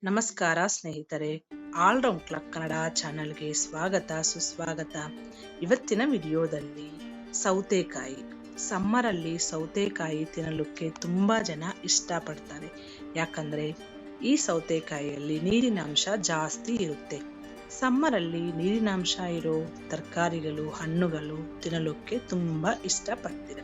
ನಮಸ್ಕಾರ ಸ್ನೇಹಿತರೆ, all-round club Kannada ಚಾನಲ್ಗೆ ಸ್ವಾಗತ ಸುಸ್ವಾಗತ. ಇವತ್ತಿನ ವಿಡಿಯೋದಲ್ಲಿ ಸೌತೆಕಾಯಿ, ಸಮ್ಮರಲ್ಲಿ ಸೌತೆಕಾಯಿ ತಿನ್ನಲಿಕ್ಕೆ ತುಂಬಾ ಜನ ಇಷ್ಟಪಡ್ತಾರೆ. ಯಾಕಂದ್ರೆ ಈ ಸೌತೆಕಾಯಿಯಲ್ಲಿ ನೀರಿನಾಂಶ ಜಾಸ್ತಿ ಇರುತ್ತೆ. ಸಮ್ಮರಲ್ಲಿ ನೀರಿನಾಂಶ ಇರೋ ತರಕಾರಿಗಳು, ಹಣ್ಣುಗಳು ತಿನ್ನಲಿಕ್ಕೆ ತುಂಬಾ ಇಷ್ಟಪಡ್ತೀರ.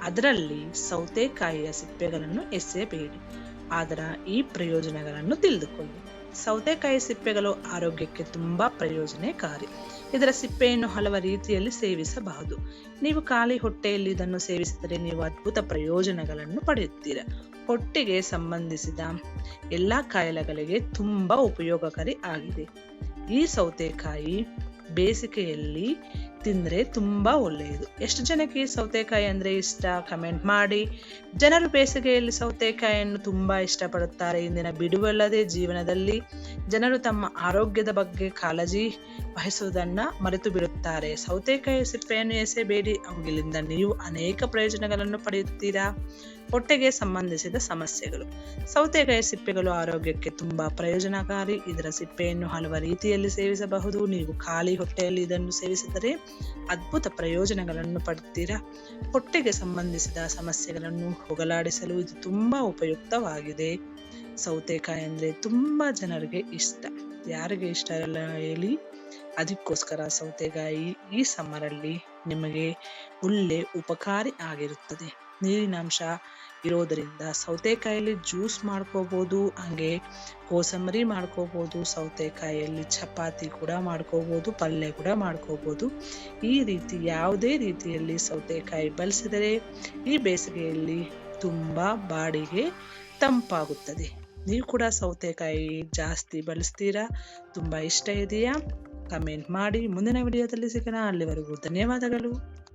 ಅದರಲ್ಲಿ ಸೌತೆಕಾಯಿಯ ಸಿಪ್ಪೆಗಳನ್ನು ಎಸೆಯಬೇಡಿ. ಅದರ ಈ ಪ್ರಯೋಜನಗಳನ್ನು ತಿಳಿದುಕೊಳ್ಳಿ. ಸೌತೆಕಾಯಿ ಸಿಪ್ಪೆಗಳು ಆರೋಗ್ಯಕ್ಕೆ ತುಂಬಾ ಪ್ರಯೋಜನಕಾರಿ. ಇದರ ಸಿಪ್ಪೆಯನ್ನು ಹಲವು ರೀತಿಯಲ್ಲಿ ಸೇವಿಸಬಹುದು. ನೀವು ಖಾಲಿ ಹೊಟ್ಟೆಯಲ್ಲಿ ಇದನ್ನು ಸೇವಿಸಿದರೆ ನೀವು ಅದ್ಭುತ ಪ್ರಯೋಜನಗಳನ್ನು ಪಡೆಯುತ್ತೀರ. ಹೊಟ್ಟೆಗೆ ಸಂಬಂಧಿಸಿದ ಎಲ್ಲಾ ಕಾಯಿಲೆಗಳಿಗೆ ತುಂಬಾ ಉಪಯೋಗಕಾರಿ ಆಗಿದೆ. ಈ ಸೌತೆಕಾಯಿ ಬೇಸಿಗೆಯಲ್ಲಿ ತಿಂದ್ರೆ ತುಂಬಾ ಒಳ್ಳೆಯದು. ಎಷ್ಟು ಜನಕ್ಕೆ ಈ ಸೌತೆಕಾಯಿ ಅಂದ್ರೆ ಇಷ್ಟ? ಕಮೆಂಟ್ ಮಾಡಿ. ಜನರು ಬೇಸಿಗೆಯಲ್ಲಿ ಸೌತೆಕಾಯಿಯನ್ನು ತುಂಬಾ ಇಷ್ಟಪಡುತ್ತಾರೆ. ಇಂದಿನ ಬಿಡುವಿಲ್ಲದೆ ಜೀವನದಲ್ಲಿ ಜನರು ತಮ್ಮ ಆರೋಗ್ಯದ ಬಗ್ಗೆ ಕಾಳಜಿ ವಹಿಸುವುದನ್ನ ಮರೆತು ಬಿಡುತ್ತಾರೆ. ಸೌತೆಕಾಯಿ ಸಿಪ್ಪೆಯನ್ನು ಎಸೆಬೇಡಿ. ಅವುಗಳಿಂದ ನೀವು ಅನೇಕ ಪ್ರಯೋಜನಗಳನ್ನು ಪಡೆಯುತ್ತೀರಾ. ಹೊಟ್ಟೆಗೆ ಸಂಬಂಧಿಸಿದ ಸಮಸ್ಯೆಗಳು. ಸೌತೆಕಾಯಿ ಸಿಪ್ಪೆಗಳು ಆರೋಗ್ಯಕ್ಕೆ ತುಂಬಾ ಪ್ರಯೋಜನಕಾರಿ. ಇದರ ಸಿಪ್ಪೆಯನ್ನು ಹಲವು ರೀತಿಯಲ್ಲಿ ಸೇವಿಸಬಹುದು. ನೀವು ಖಾಲಿ ಹೊಟ್ಟೆಯಲ್ಲಿ ಇದನ್ನು ಸೇವಿಸಿದರೆ ಅದ್ಭುತ ಪ್ರಯೋಜನಗಳನ್ನು ಪಡೆಯುತ್ತೀರಾ. ಹೊಟ್ಟೆಗೆ ಸಂಬಂಧಿಸಿದ ಸಮಸ್ಯೆಗಳನ್ನು ಹೋಗಲಾಡಿಸಲು ಇದು ತುಂಬಾ ಉಪಯುಕ್ತವಾಗಿದೆ. ಸೌತೆಕಾಯಿ ಅಂದ್ರೆ ತುಂಬಾ ಜನರಿಗೆ ಇಷ್ಟ. ಯಾರಿಗೆ ಇಷ್ಟ ಇಲ್ಲ ಹೇಳಿ? ಅದಕ್ಕೋಸ್ಕರ ಸೌತೆಕಾಯಿ ಈ ಸಮ್ಮರಲ್ಲಿ ನಿಮಗೆ ಒಳ್ಳೆ ಉಪಕಾರಿ ಆಗಿರುತ್ತದೆ. ನೀರಿನಾಂಶ ಇರೋದರಿಂದ ಸೌತೆಕಾಯಲ್ಲಿ ಜ್ಯೂಸ್ ಮಾಡ್ಕೋಬಹುದು, ಹಂಗೆ ಕೋಸಂಬರಿ ಮಾಡ್ಕೋಬಹುದು. ಸೌತೆಕಾಯಿಯಲ್ಲಿ ಚಪಾತಿ ಕೂಡ ಮಾಡ್ಕೋಬಹುದು, ಪಲ್ಯ ಕೂಡ ಮಾಡ್ಕೋಬಹುದು. ಈ ರೀತಿ ಯಾವುದೇ ರೀತಿಯಲ್ಲಿ ಸೌತೆಕಾಯಿ ಬಳಸಿದರೆ ಈ ಬೇಸಿಗೆಯಲ್ಲಿ ತುಂಬಾ ಬಾಡಿಗೆ ತಂಪಾಗುತ್ತದೆ. ನೀವು ಕೂಡ ಸೌತೆಕಾಯಿ ಜಾಸ್ತಿ ಬಳಸ್ತೀರಾ? ತುಂಬಾ ಇಷ್ಟ ಇದೆಯಾ? ಕಮೆಂಟ್ ಮಾಡಿ. ಮುಂದಿನ ವಿಡಿಯೋದಲ್ಲಿ ಸಿಗೋಣ. ಅಲ್ಲಿವರೆಗೂ ಧನ್ಯವಾದಗಳು.